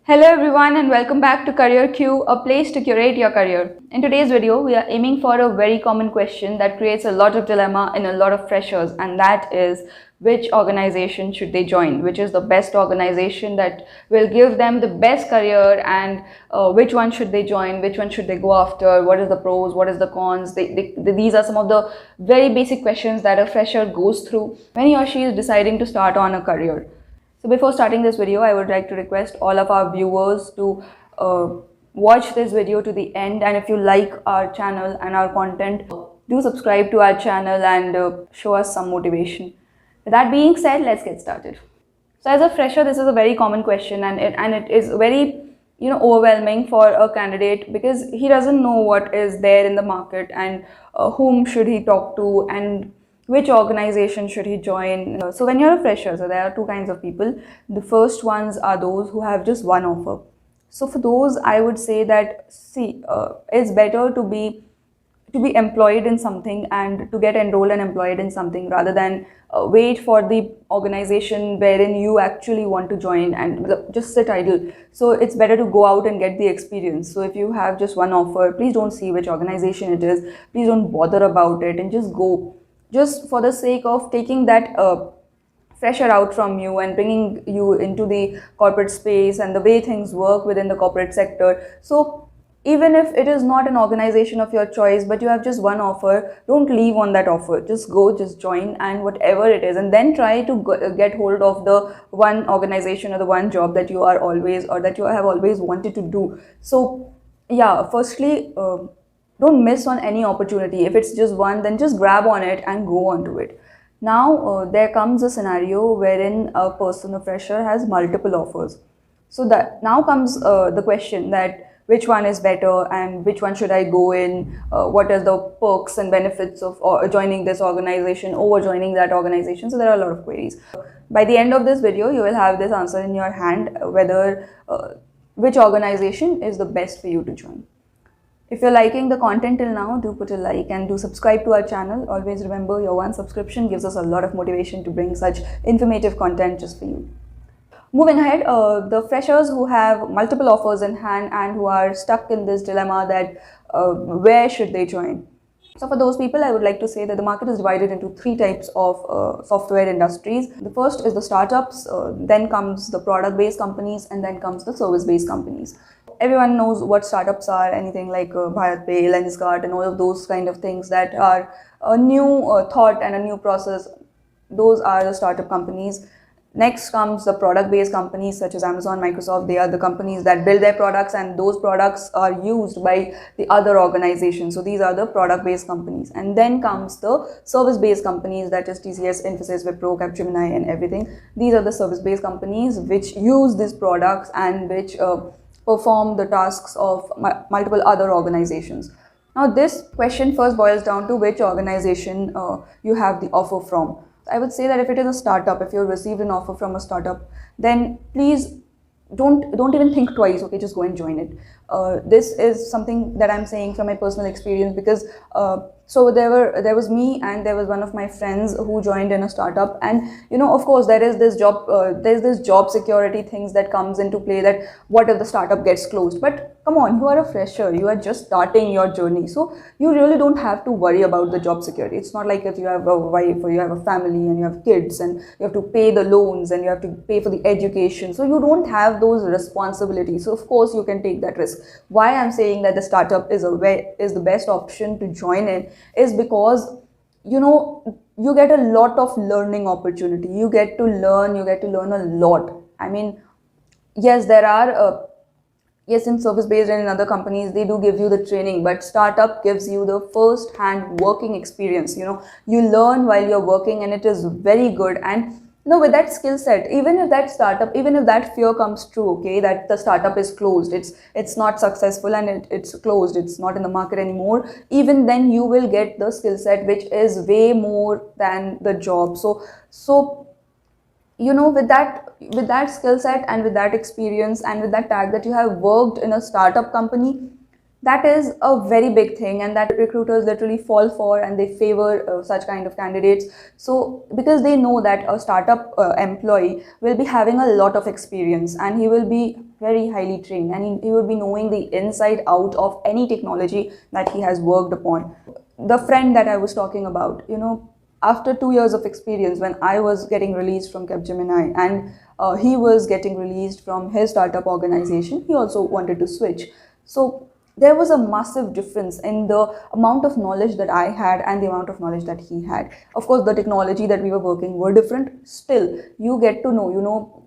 Hello everyone and welcome back to CareerQ, a place to curate your career. In today's video, we are aiming for a very common question that creates a lot of dilemma in a lot of freshers, and that is which organization should they join? Which is the best organization that will give them the best career, and which one should they join? Which one should they go after? What is the pros? What is the cons? These are some of the very basic questions that a fresher goes through when he or she is deciding to start on a career. So before starting this video, I would like to request all of our viewers to watch this video to the end, and if you like our channel and our content, do subscribe to our channel and show us some motivation. With that being said, let's get started. So as a fresher, this is a very common question, and it is very overwhelming for a candidate because he doesn't know what is there in the market and whom should he talk to and which organization should he join. So when you're a fresher, so there are two kinds of people. The first ones are those who have just one offer. So for those, I would say that it's better to be employed in something and to get enrolled and employed in something rather than wait for the organization wherein you actually want to join and just sit idle. So it's better to go out and get the experience. So if you have just one offer, please don't see which organization it is. Please don't bother about it and just go. Just for the sake of taking that pressure out from you and bringing you into the corporate space and the way things work within the corporate sector. So even if it is not an organization of your choice, but you have just one offer, don't leave on that offer. Just go, just join, and whatever it is, and then try to get hold of the one organization or the one job that you are always, or that you have always wanted to do. So yeah, firstly, don't miss on any opportunity. If it's just one, then just grab on it and go on to it. Now there comes a scenario wherein a person, a fresher, has multiple offers. So that now comes the question that which one is better and which one should I go in? What are the perks and benefits of joining this organization over joining that organization? So there are a lot of queries. By the end of this video, you will have this answer in your hand, whether which organization is the best for you to join. If you're liking the content till now, do put a like and do subscribe to our channel. Always remember, your one subscription gives us a lot of motivation to bring such informative content just for you. Moving ahead, the freshers who have multiple offers in hand and who are stuck in this dilemma that where should they join? So for those people, I would like to say that the market is divided into three types of software industries. The first is the startups, then comes the product-based companies, and then comes the service-based companies. Everyone knows what startups are, anything like BharatPe, Lenskart, and all of those kind of things that are a new thought and a new process. Those are the startup companies. Next comes the product-based companies such as Amazon, Microsoft. They are the companies that build their products, and those products are used by the other organizations. So these are the product-based companies. And then comes the service-based companies, that is TCS, Infosys, Wipro, Capgemini, and everything. These are the service-based companies which use these products and which perform the tasks of multiple other organizations. Now this question first boils down to which organization you have the offer from. I would say that if it is a startup, if you've received an offer from a startup, then please don't even think twice. Okay, just go and join it. This is something that I'm saying from my personal experience because so there was me and there was one of my friends who joined in a startup, and of course there's this job security things that comes into play, that what if the startup gets closed? But come on, you are a fresher, you are just starting your journey, so you really don't have to worry about the job security. It's not like if you have a wife or you have a family and you have kids and you have to pay the loans and you have to pay for the education, so you don't have those responsibilities. So of course you can take that risk. Why I'm saying that the startup is the best option to join in is because you get a lot of learning opportunity. You get to learn a lot. I mean, yes, there are yes, in service based and in other companies they do give you the training, but startup gives you the first hand working experience. You learn while you're working, and it is very good. And with that skill set, even if that fear comes true, okay, that the startup is closed, it's not successful and it's closed, it's not in the market anymore, even then you will get the skill set which is way more than the job. So with that skill set and with that experience and with that tag that you have worked in a startup company, That is a very big thing, and that recruiters literally fall for, and they favor such kind of candidates. So because they know that a startup employee will be having a lot of experience, and he will be very highly trained, and he will be knowing the inside out of any technology that he has worked upon. The friend that I was talking about, after 2 years of experience, when I was getting released from Capgemini, and he was getting released from his startup organization, he also wanted to switch. So there was a massive difference in the amount of knowledge that I had and the amount of knowledge that he had. Of course, the technology that we were working were different. Still, you get to know,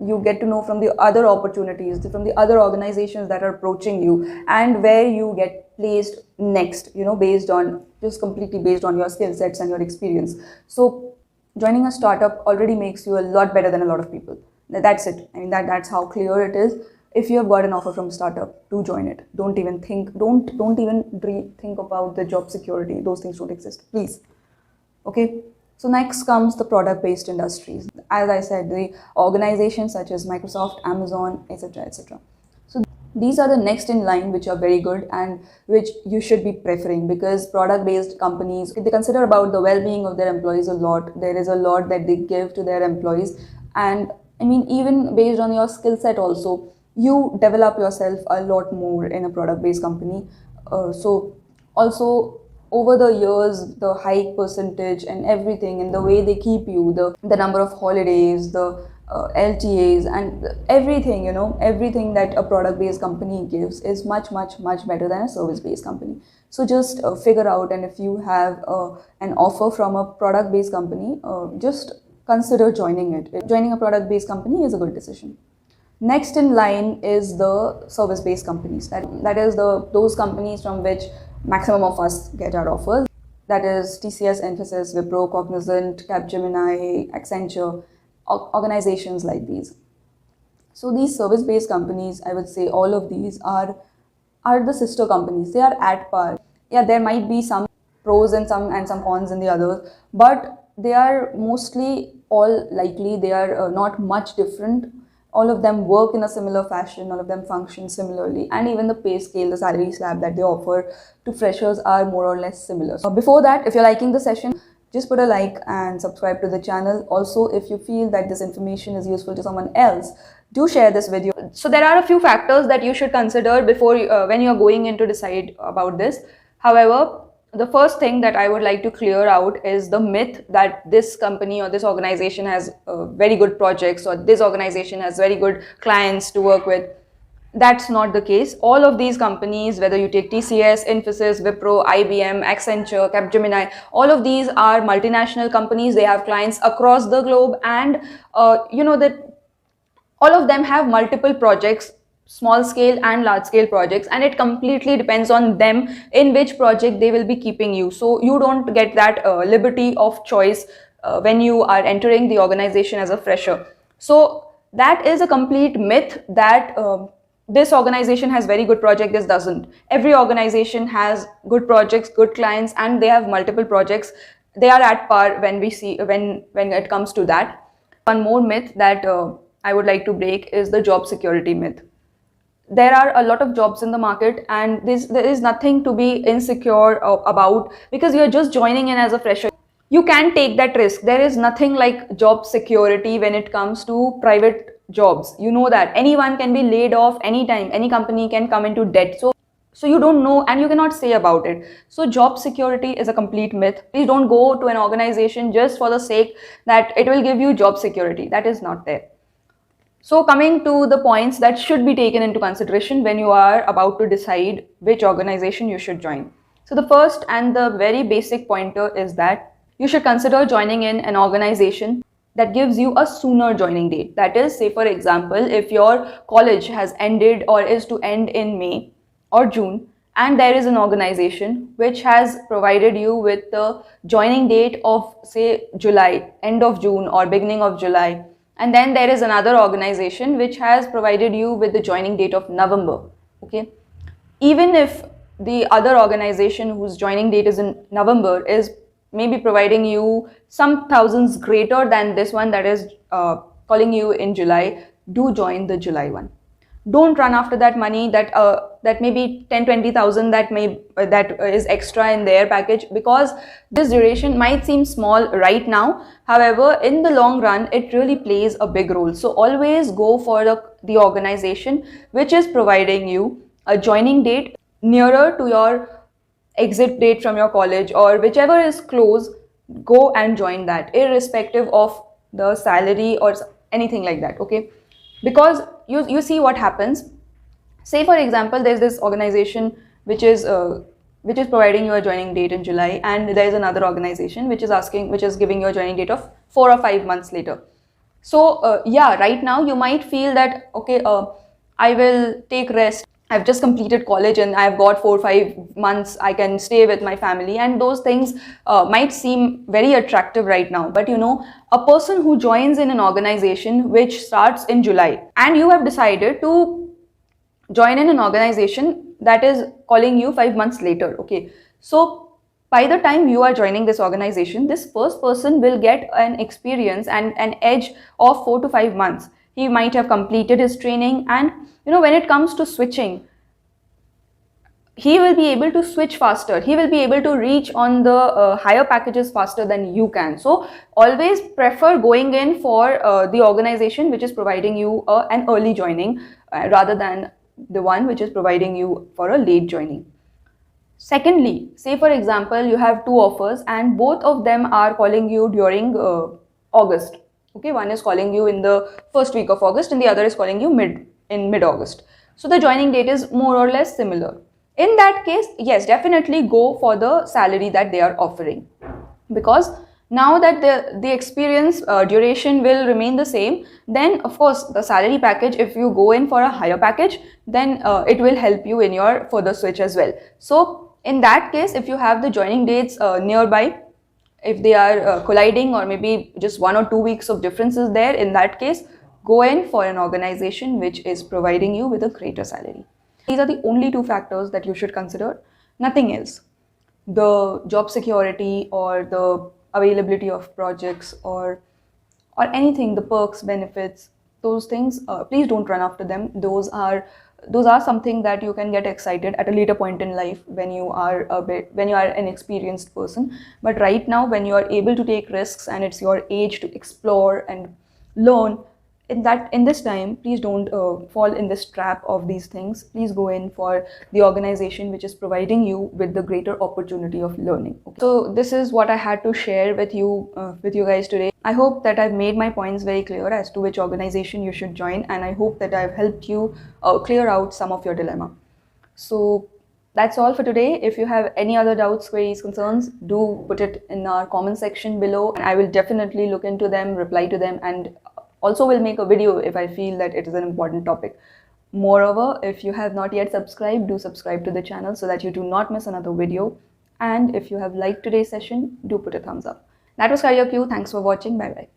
you get to know from the other opportunities, from the other organizations that are approaching you, and where you get placed next, based on, just completely based on your skill sets and your experience. So joining a startup already makes you a lot better than a lot of people. That's it. I mean, that's how clear it is. If you have got an offer from startup, do join it. Don't even think about the job security. Those things don't exist, please. Okay. So next comes the product-based industries. As I said, the organizations such as Microsoft, Amazon, etc., etc. So these are the next in line, which are very good and which you should be preferring, because product-based companies, they consider about the well-being of their employees a lot. There is a lot that they give to their employees, and I mean, even based on your skill set also, you develop yourself a lot more in a product-based company. So also over the years, the hike percentage and everything, and the way they keep you, the number of holidays, the LTAs, and everything, everything that a product-based company gives is much, much, much better than a service-based company. So just figure out, and if you have an offer from a product-based company, just consider joining it. Joining a product-based company is a good decision. Next in line is the service-based companies. That is those companies from which maximum of us get our offers. That is TCS, Infosys, Wipro, Cognizant, Capgemini, Accenture, organizations like these. So these service-based companies, I would say all of these are the sister companies. They are at par. Yeah, there might be some pros and some cons in the others, but they are mostly all likely. They are not much different. All of them work in a similar fashion, all of them function similarly, and even the pay scale, the salary slab that they offer to freshers are more or less similar. So before that, if you're liking the session, just put a like and subscribe to the channel. Also, if you feel that this information is useful to someone else, do share this video. So there are a few factors that you should consider before when you're going in to decide about this. However, the first thing that I would like to clear out is the myth that this company or this organization has very good projects, or this organization has very good clients to work with. That's not the case. All of these companies, whether you take TCS, Infosys, Wipro, IBM, Accenture, Capgemini, all of these are multinational companies. They have clients across the globe, and that all of them have multiple projects, small scale and large scale projects, and it completely depends on them in which project they will be keeping you. So you don't get that liberty of choice when you are entering the organization as a fresher. So that is a complete myth that this organization has very good project, this doesn't. Every organization has good projects, good clients, and they have multiple projects. They are at par when it comes to that. One more myth that I would like to break is the job security myth. There are a lot of jobs in the market, and there is nothing to be insecure about, because you're just joining in as a fresher. You can take that risk. There is nothing like job security when it comes to private jobs. You know that anyone can be laid off anytime. Any company can come into debt. So you don't know, and you cannot say about it. So job security is a complete myth. Please don't go to an organization just for the sake that it will give you job security. That is not there. So coming to the points that should be taken into consideration when you are about to decide which organization you should join. So the first and the very basic pointer is that you should consider joining in an organization that gives you a sooner joining date. That is, say for example, if your college has ended or is to end in May or June, and there is an organization which has provided you with the joining date of, say, July, end of June or beginning of July, and then there is another organization which has provided you with the joining date of November. Okay, even if the other organization whose joining date is in November is maybe providing you some thousands greater than this one that is calling you in July, do join the July one. Don't run after that money, that maybe 10-20,000 that is extra in their package, because this duration might seem small right now. However, in the long run, it really plays a big role. So always go for the organization which is providing you a joining date nearer to your exit date from your college, or whichever is close. Go and join that, irrespective of the salary or anything like that. Okay, because you see what happens. Say for example, there's this organization which is providing you a joining date in July, and there's another organization which is giving you a joining date of 4 or 5 months later. So yeah, right now you might feel that, okay, I will take rest, I've just completed college and I've got 4 or 5 months, I can stay with my family, and those things might seem very attractive right now. But a person who joins in an organization which starts in July, and you have decided to join in an organization that is calling you 5 months later. Okay, so by the time you are joining this organization, this first person will get an experience and an edge of 4 to 5 months. He might have completed his training, and when it comes to switching, he will be able to switch faster, he will be able to reach on the higher packages faster than you can. So always prefer going in for the organization which is providing you an early joining, rather than the one which is providing you for a late joining. Secondly, say for example, you have two offers and both of them are calling you during August. Okay, one is calling you in the first week of August and the other is calling you mid-August. So the joining date is more or less similar. In that case, yes, definitely go for the salary that they are offering, because now that the experience duration will remain the same, then of course the salary package, if you go in for a higher package, then it will help you in your further switch as well. So in that case, if you have the joining dates nearby, if they are colliding, or maybe just 1 or 2 weeks of differences there, in that case, go in for an organization which is providing you with a greater salary. These are the only two factors that you should consider, nothing else. The job security or the availability of projects, or anything, the perks, benefits, those things, please don't run after them. Those are something that you can get excited at a later point in life, when you are an experienced person. But right now, when you are able to take risks and it's your age to explore and learn, in this time, please don't fall in this trap of these things. Please go in for the organization which is providing you with the greater opportunity of learning. Okay. So this is what I had to share with you guys today. I hope that I've made my points very clear as to which organization you should join, and I hope that I've helped you clear out some of your dilemma. So that's all for today. If you have any other doubts, queries, concerns, do put it in our comment section below, and I will definitely look into them, reply to them, and also will make a video if I feel that it is an important topic. Moreover, if you have not yet subscribed, do subscribe to the channel so that you do not miss another video. And if you have liked today's session, do put a thumbs up. That was CareerQ. Thanks for watching. Bye bye.